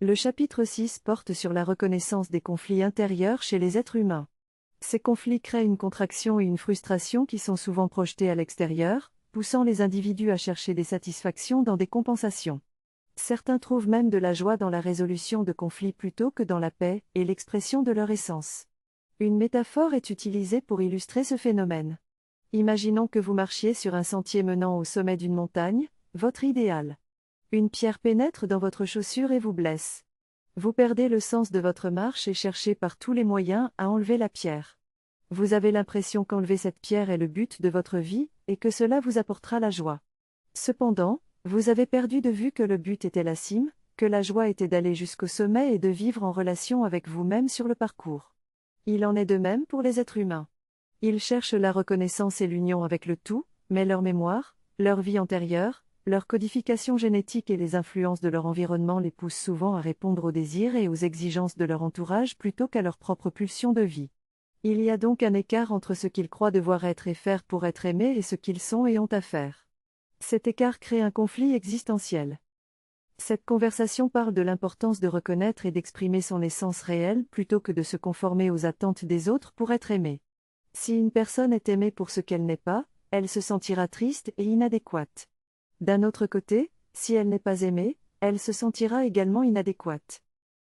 Le chapitre 6 porte sur la reconnaissance des conflits intérieurs chez les êtres humains. Ces conflits créent une contraction et une frustration qui sont souvent projetées à l'extérieur, poussant les individus à chercher des satisfactions dans des compensations. Certains trouvent même de la joie dans la résolution de conflits plutôt que dans la paix et l'expression de leur essence. Une métaphore est utilisée pour illustrer ce phénomène. Imaginons que vous marchiez sur un sentier menant au sommet d'une montagne, votre idéal. Une pierre pénètre dans votre chaussure et vous blesse. Vous perdez le sens de votre marche et cherchez par tous les moyens à enlever la pierre. Vous avez l'impression qu'enlever cette pierre est le but de votre vie, et que cela vous apportera la joie. Cependant, vous avez perdu de vue que le but était la cime, que la joie était d'aller jusqu'au sommet et de vivre en relation avec vous-même sur le parcours. Il en est de même pour les êtres humains. Ils cherchent la reconnaissance et l'union avec le tout, mais leur mémoire, leur vie antérieure, leur codification génétique et les influences de leur environnement les poussent souvent à répondre aux désirs et aux exigences de leur entourage plutôt qu'à leur propre pulsion de vie. Il y a donc un écart entre ce qu'ils croient devoir être et faire pour être aimés et ce qu'ils sont et ont à faire. Cet écart crée un conflit existentiel. Cette conversation parle de l'importance de reconnaître et d'exprimer son essence réelle plutôt que de se conformer aux attentes des autres pour être aimée. Si une personne est aimée pour ce qu'elle n'est pas, elle se sentira triste et inadéquate. D'un autre côté, si elle n'est pas aimée, elle se sentira également inadéquate.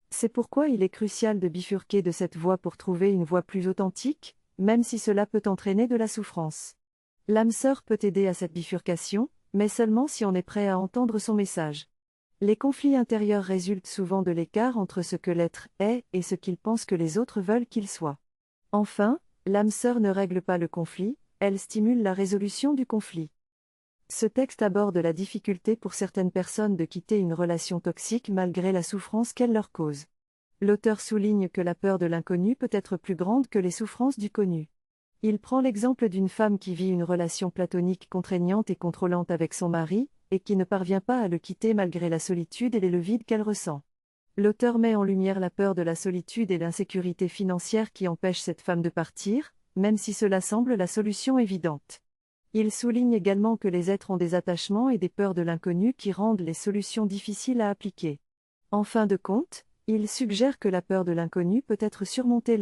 C'est pourquoi il est crucial de bifurquer de cette voie pour trouver une voie plus authentique, même si cela peut entraîner de la souffrance. L'âme sœur peut aider à cette bifurcation, mais seulement si on est prêt à entendre son message. Les conflits intérieurs résultent souvent de l'écart entre ce que l'être est et ce qu'il pense que les autres veulent qu'il soit. Enfin, l'âme sœur ne règle pas le conflit, elle stimule la résolution du conflit. Ce texte aborde la difficulté pour certaines personnes de quitter une relation toxique malgré la souffrance qu'elle leur cause. L'auteur souligne que la peur de l'inconnu peut être plus grande que les souffrances du connu. Il prend l'exemple d'une femme qui vit une relation platonique contraignante et contrôlante avec son mari, et qui ne parvient pas à le quitter malgré la solitude et le vide qu'elle ressent. L'auteur met en lumière la peur de la solitude et l'insécurité financière qui empêchent cette femme de partir, même si cela semble la solution évidente. Il souligne également que les êtres ont des attachements et des peurs de l'inconnu qui rendent les solutions difficiles à appliquer. En fin de compte, il suggère que la peur de l'inconnu peut être surmontée